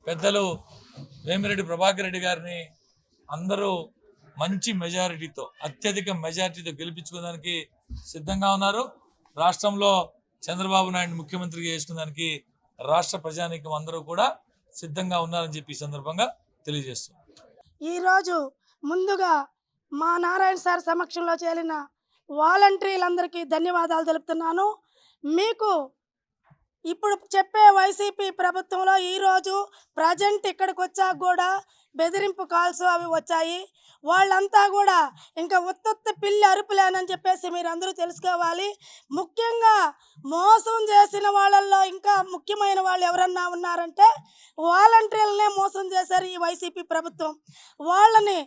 పెద్దలు వేమిరెడ్డి ప్రభాకర్ రెడ్డి గారిని అందరూ మంచి మెజారిటీతో అత్యధిక మెజారిటీతో గెలిపించుకోవడానికి సిద్ధంగా ఉన్నారు. రాష్ట్రంలో చంద్రబాబు నాయుడు ముఖ్యమంత్రిగా చేసుకునేదానికి రాష్ట్ర ప్రజానీకం అందరూ కూడా సిద్ధంగా ఉన్నారని చెప్పి ఈ సందర్భంగా తెలియజేస్తున్నారు. ఈరోజు ముందుగా మా నారాయణ సార్ సమక్షంలో చేరిన వాలంటీర్లందరికీ ధన్యవాదాలు తెలుపుతున్నాను. మీకు ఇప్పుడు చెప్పే వైసీపీ ప్రభుత్వంలో ఈరోజు ప్రజెంట్ ఇక్కడికి వచ్చాక కూడా బెదిరింపు కాల్స్ అవి వచ్చాయి. వాళ్ళంతా కూడా ఇంకా ఉత్తుత్తి పిల్లి అరుపులేనని చెప్పేసి మీరు అందరూ తెలుసుకోవాలి. ముఖ్యంగా మోసం చేసిన వాళ్ళల్లో ఇంకా ముఖ్యమైన వాళ్ళు ఎవరన్నా ఉన్నారంటే వాలంటీర్లనే మోసం చేశారు ఈ వైసీపీ ప్రభుత్వం. వాళ్ళని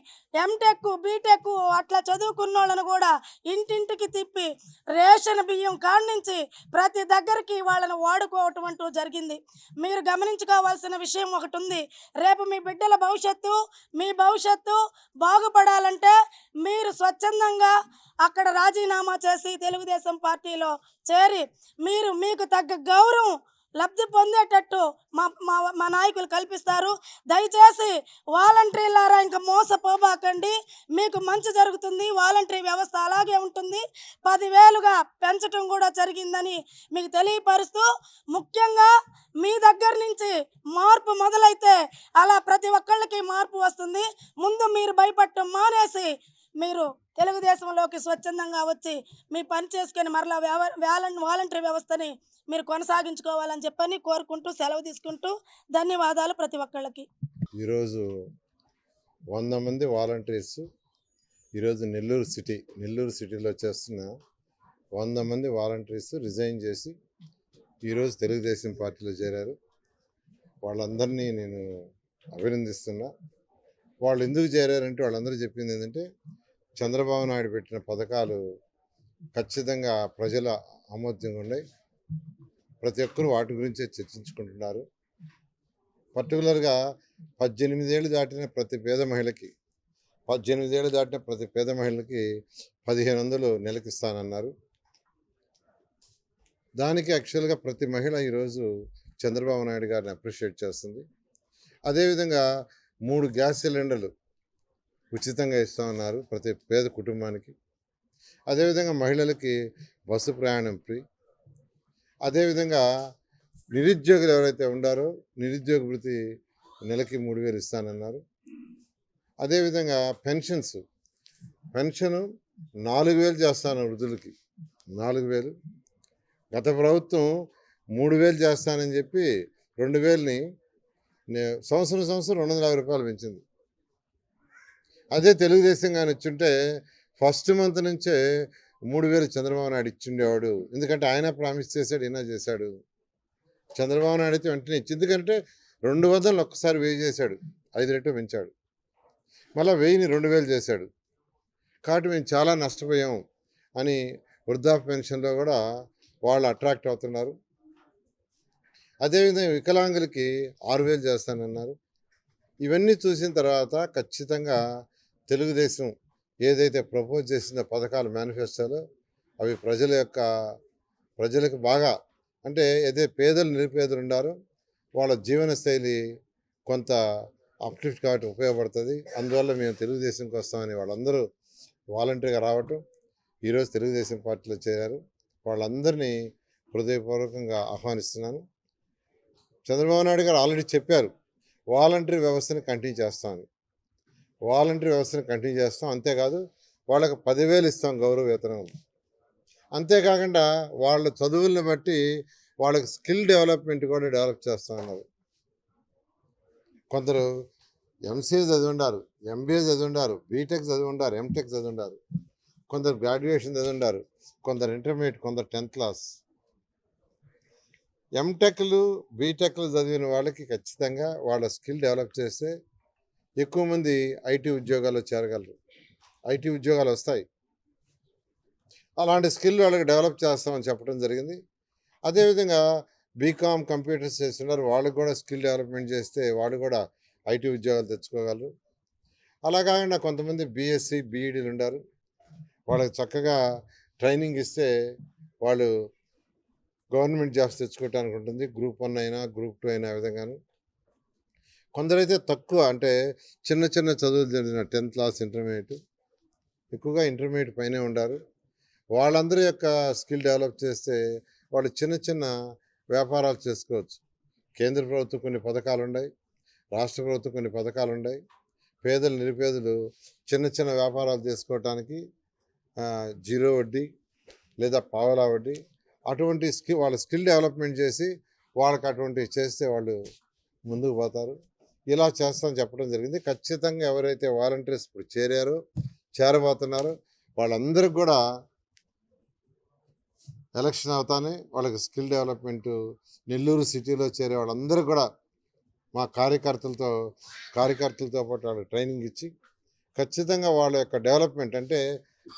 ఎంటెక్ బీటెక్ అట్లా చదువుకున్న వాళ్ళని కూడా ఇంటింటికి తిప్పి రేషన్ బియ్యం కాడ్నుంచి ప్రతి దగ్గరికి వాళ్ళని వాడుకోవటం అంటూ జరిగింది. మీరు గమనించుకోవాల్సిన విషయం ఒకటి ఉంది. రేపు మీ బిడ్డల భవిష్యత్తు, మీ భవిష్యత్తు బాగుపడాలంటే మీరు స్వచ్ఛందంగా అక్కడ రాజీనామా చేసి తెలుగుదేశం పార్టీలో చేరి మీరు మీకు తగ్గ గౌరవం లబ్ధి పొందేటట్టు మా నాయకులు కల్పిస్తారు. దయచేసి వాలంటీర్లారా ఇంకా మోసపోబాకండి, మీకు మంచి జరుగుతుంది. వాలంటీర్ వ్యవస్థ అలాగే ఉంటుంది. 10,000గా పెంచడం కూడా జరిగిందని మీకు తెలియపరుస్తూ, ముఖ్యంగా మీ దగ్గర నుంచి మార్పు మొదలైతే అలా ప్రతి ఒక్కళ్ళకి మార్పు వస్తుంది. ముందు మీరు భయపడటం మానేసి మీరు తెలుగుదేశంలోకి స్వచ్ఛందంగా వచ్చి మీ పని చేసుకొని మరలా వాలంటీర్ వ్యవస్థని మీరు కొనసాగించుకోవాలని చెప్పని కోరుకుంటూ సెలవు తీసుకుంటూ ధన్యవాదాలు ప్రతి ఒక్కళ్ళకి. ఈరోజు 100 మంది వాలంటీర్స్ ఈరోజు నెల్లూరు సిటీలో చేస్తున్న 100 మంది వాలంటీర్స్ రిజైన్ చేసి ఈరోజు తెలుగుదేశం పార్టీలో చేరారు. వాళ్ళందరినీ నేను అభినందిస్తున్నా. వాళ్ళు ఎందుకు చేరారంటే వాళ్ళందరూ చెప్పింది ఏంటంటే చంద్రబాబు నాయుడు పెట్టిన పథకాలు ఖచ్చితంగా ప్రజల ఆమోద్యంగా ఉన్నాయి. ప్రతి ఒక్కరు వాటి గురించే చర్చించుకుంటున్నారు. పర్టికులర్గా 18 ఏళ్ళు దాటిన ప్రతి పేద మహిళకి 1500 నెలకి ఇస్తానన్నారు. దానికి యాక్చువల్గా ప్రతి మహిళ ఈరోజు చంద్రబాబు నాయుడు గారిని అప్రిషియేట్ చేస్తుంది. అదేవిధంగా 3 గ్యాస్ సిలిండర్లు ఉచితంగా ఇస్తామన్నారు ప్రతి పేద కుటుంబానికి. అదేవిధంగా మహిళలకి బస్సు ప్రయాణం ఫ్రీ. అదేవిధంగా నిరుద్యోగులు ఎవరైతే ఉండారో నిరుద్యోగ వృత్తి నెలకి 3,000 ఇస్తానన్నారు. అదేవిధంగా పెన్షన్ 4,000 చేస్తాను వృద్ధులకి 4,000. గత ప్రభుత్వం 3,000 చేస్తానని చెప్పి 2,000ని సంవత్సరం 250 రూపాయలు పెంచింది. అదే తెలుగుదేశం కానీ ఇచ్చుంటే ఫస్ట్ మంత్ నుంచే 3,000 చంద్రబాబు నాయుడు ఇచ్చిండేవాడు. ఎందుకంటే ఆయన ప్రామిస్ చేశాడు, ఈయన చేశాడు. చంద్రబాబు నాయుడు అయితే వెంటనే ఇచ్చి, ఎందుకంటే 200 ఒక్కసారి 1000 చేశాడు, 5 రెట్లు పెంచాడు. మళ్ళీ 1000ని 2,000 చేశాడు. కాబట్టి మేము చాలా నష్టపోయాం అని వృద్ధాప్య పెన్షన్లో కూడా వాళ్ళు అట్రాక్ట్ అవుతున్నారు. అదేవిధంగా వికలాంగులకి 6,000 చేస్తానన్నారు. ఇవన్నీ చూసిన తర్వాత ఖచ్చితంగా తెలుగుదేశం ఏదైతే ప్రపోజ్ చేసిన పథకాలు మేనిఫెస్టోలో అవి ప్రజలకు బాగా, అంటే ఏదైతే నిరుపేదలు ఉండారో వాళ్ళ జీవన శైలి కొంత అప్లిఫ్ట్ కాబట్టి ఉపయోగపడుతుంది. అందువల్ల మేము తెలుగుదేశంకి వస్తామని వాళ్ళందరూ వాలంటీర్గా రావటం, ఈరోజు తెలుగుదేశం పార్టీలో చేరారు. వాళ్ళందరినీ హృదయపూర్వకంగా ఆహ్వానిస్తున్నాను. చంద్రబాబు నాయుడు గారు ఆల్రెడీ చెప్పారు వాలంటీర్ వ్యవస్థని కంటిన్యూ చేస్తామని. వాలంటీర్ వ్యవస్థను కంటిన్యూ చేస్తాం. అంతేకాదు వాళ్ళకి 10,000 ఇస్తాం గౌరవ వేతనం. అంతేకాకుండా వాళ్ళ చదువులను బట్టి వాళ్ళకి స్కిల్ డెవలప్మెంట్ కూడా డెవలప్ చేస్తామన్నారు. కొందరు ఎంసీఏ చదివి ఉండారు, ఎంబీఏ చదివి ఉండారు, బీటెక్ చదివి ఉండారు, ఎంటెక్ చదివి ఉండారు, కొందరు గ్రాడ్యుయేషన్ చదివి ఉండారు, కొందరు ఇంటర్మీడియట్, కొందరు 10th క్లాస్. ఎంటెక్లు బీటెక్లు చదివిన వాళ్ళకి ఖచ్చితంగా వాళ్ళ స్కిల్ డెవలప్ చేస్తే ఎక్కువ మంది ఐటీ ఉద్యోగాల్లో చేరగలరు, ఐటీ ఉద్యోగాలు వస్తాయి. అలాంటి స్కిల్ వాళ్ళకి డెవలప్ చేస్తామని చెప్పడం జరిగింది. అదేవిధంగా బీకామ్ కంప్యూటర్స్ చేస్తున్నారు, వాళ్ళకి కూడా స్కిల్ డెవలప్మెంట్ చేస్తే వాళ్ళు కూడా ఐటీ ఉద్యోగాలు తెచ్చుకోగలరు. అలా కాకుండా కొంతమంది బీఎస్సీ బీఈడీలు ఉన్నారు, వాళ్ళకి చక్కగా ట్రైనింగ్ ఇస్తే వాళ్ళు గవర్నమెంట్ జాబ్స్ తెచ్చుకోవడానికి ఉంటుంది. గ్రూప్ 1 అయినా గ్రూప్ 2 అయినా విధంగాను. కొందరైతే తక్కువ అంటే చిన్న చిన్న చదువులు చదివిన 10th క్లాస్ ఇంటర్మీడియట్ ఎక్కువగా ఇంటర్మీడియట్ పైనే ఉండారు. వాళ్ళందరి యొక్క స్కిల్ డెవలప్ చేస్తే వాళ్ళు చిన్న చిన్న వ్యాపారాలు చేసుకోవచ్చు. కేంద్ర ప్రభుత్వం కొన్ని పథకాలు ఉన్నాయి, రాష్ట్ర ప్రభుత్వం కొన్ని పథకాలు ఉన్నాయి. పేదలు నిరుపేదలు చిన్న చిన్న వ్యాపారాలు చేసుకోవటానికి జీరో వడ్డీ లేదా పావలా వడ్డీ అటువంటి వాళ్ళ స్కిల్ డెవలప్మెంట్ చేసి వాళ్ళకి అటువంటి చేస్తే వాళ్ళు ముందుకు పోతారు. ఇలా చేస్తామని చెప్పడం జరిగింది. ఖచ్చితంగా ఎవరైతే వాలంటీర్స్ ఇప్పుడు చేరబోతున్నారో వాళ్ళందరికీ కూడా ఎలక్షన్ అవుతానే వాళ్ళకి స్కిల్ డెవలప్మెంట్ నెల్లూరు సిటీలో చేరే వాళ్ళందరూ కూడా మా కార్యకర్తలతో పాటు వాళ్ళకి ట్రైనింగ్ ఇచ్చి ఖచ్చితంగా వాళ్ళ యొక్క డెవలప్మెంట్ అంటే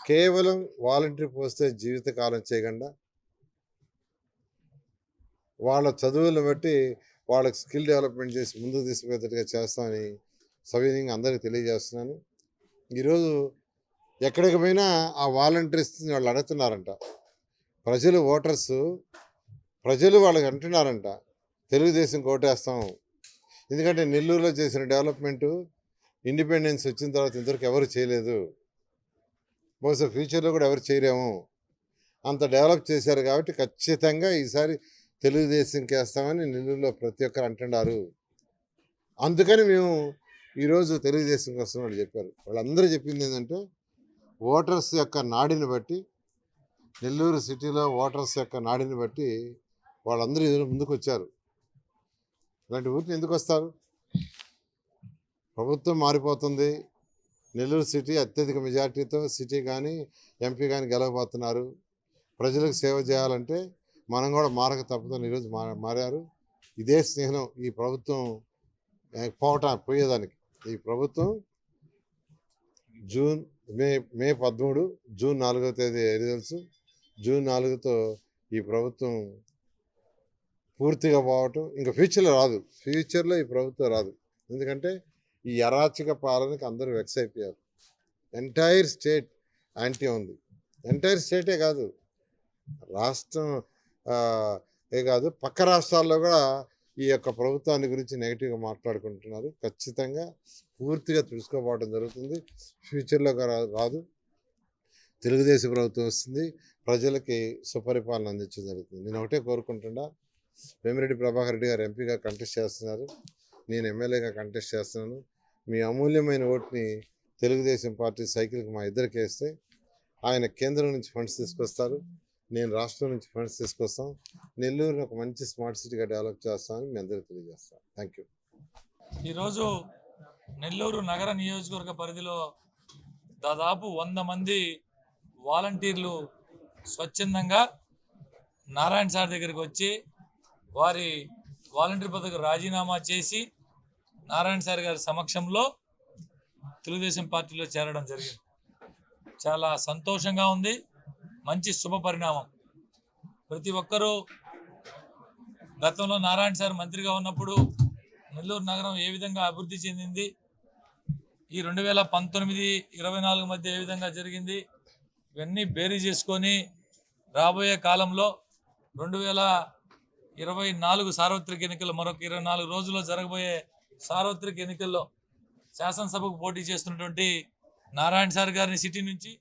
కేవలం వాలంటీర్ పోస్తే జీవితకాలం చేయకుండా వాళ్ళ చదువులను బట్టి వాళ్ళకి స్కిల్ డెవలప్మెంట్ చేసి ముందుకు తీసుకుపోయేటట్టుగా చేస్తామని సవినీయంగా అందరికీ తెలియజేస్తున్నాను. ఈరోజు ఎక్కడికి పోయినా ఆ వాలంటీర్స్ వాళ్ళు అడుగుతున్నారంట. ప్రజలు వాళ్ళకి అంటున్నారంట తెలుగుదేశం ఓటేస్తాం. ఎందుకంటే నెల్లూరులో చేసిన డెవలప్మెంటు ఇండిపెండెన్స్ వచ్చిన తర్వాత ఇంతవరకు ఎవరు చేయలేదు, బహుశా ఫ్యూచర్లో కూడా ఎవరు చేయలేము. అంత డెవలప్ చేశారు కాబట్టి ఖచ్చితంగా ఈసారి తెలుగుదేశంకి వేస్తామని నెల్లూరులో ప్రతి ఒక్కరు అంటున్నారు. అందుకని మేము ఈరోజు తెలుగుదేశంకి వస్తామని చెప్పారు. వాళ్ళందరూ చెప్పింది ఏంటంటే ఓటర్స్ యొక్క నాడిని బట్టి నెల్లూరు సిటీలో ఓటర్స్ యొక్క నాడిని బట్టి వాళ్ళందరూ ముందుకు వచ్చారు. ఇలాంటి ఊరికి ఎందుకు వస్తారు? ప్రభుత్వం మారిపోతుంది. నెల్లూరు సిటీ అత్యధిక మెజార్టీతో సిటీ కానీ ఎంపీ కానీ గెలవబోతున్నారు. ప్రజలకు సేవ చేయాలంటే మనం కూడా మారక తప్పుదని ఈరోజు మారారు. ఇదే స్నేహం ఈ ప్రభుత్వం పోయేదానికి. ఈ ప్రభుత్వం మే 13 జూన్ 4వ తేదీ రిజల్ట్స్. జూన్ 4తో ఈ ప్రభుత్వం పూర్తిగా పోవటం ఇంకా ఫ్యూచర్లో ఈ ప్రభుత్వం రాదు. ఎందుకంటే ఈ అరాచక పాలనకి అందరూ వెక్స్ అయిపోయారు. ఎంటైర్ స్టేట్ యాంటీ ఉంది. ఎంటైర్ స్టేటే కాదు, రాష్ట్రం కాదు పక్క రాష్ట్రాల్లో కూడా ఈ యొక్క ప్రభుత్వాన్ని గురించి నెగిటివ్గా మాట్లాడుకుంటున్నారు. ఖచ్చితంగా పూర్తిగా తెలుసుకోపోవడం జరుగుతుంది. ఫ్యూచర్లో రాదు. తెలుగుదేశం ప్రభుత్వం వస్తుంది, ప్రజలకి సుపరిపాలన అందించడం జరుగుతుంది. నేను ఒకటే కోరుకుంటున్నా, వేమిరెడ్డి ప్రభాకర్ రెడ్డి గారు ఎంపీగా కంటెస్ట్ చేస్తున్నారు, నేను ఎమ్మెల్యేగా కంటెస్ట్ చేస్తున్నాను. మీ అమూల్యమైన ఓటుని తెలుగుదేశం పార్టీ సైకిల్కి మా ఇద్దరికి వేస్తే ఆయన కేంద్రం నుంచి ఫండ్స్ తీసుకొస్తారు, నేను రాష్ట్రం నుంచి ఫండ్స్ తీసుకొస్తాం. నెల్లూరుని ఒక మంచి స్మార్ట్ సిటీగా డెవలప్ చేస్తామని మీ అందరికీ తెలియజేస్తాను. Thank you. ఈరోజు నెల్లూరు నగర నియోజకవర్గ పరిధిలో దాదాపు 100 మంది వాలంటీర్లు స్వచ్ఛందంగా నారాయణ సార్ దగ్గరికి వచ్చి వారి వాలంటీర్ పదవికి రాజీనామా చేసి నారాయణ సార్ గారి సమక్షంలో తెలుగుదేశం పార్టీలో చేరడం జరిగింది. చాలా సంతోషంగా ఉంది, మంచి శుభ పరిణామం. ప్రతి ఒక్కరూ గతంలో నారాయణ సార్ మంత్రిగా ఉన్నప్పుడు నెల్లూరు నగరం ఏ విధంగా అభివృద్ధి చెందింది, ఈ 2019-24 మధ్య ఏ విధంగా జరిగింది, ఇవన్నీ బేరీ చేసుకొని రాబోయే కాలంలో 2024 సార్వత్రిక ఎన్నికల్లో మరొక 24 రోజుల్లో జరగబోయే సార్వత్రిక ఎన్నికల్లో శాసనసభకు పోటీ చేస్తున్నటువంటి నారాయణ సార్ గారిని సిటీ నుంచి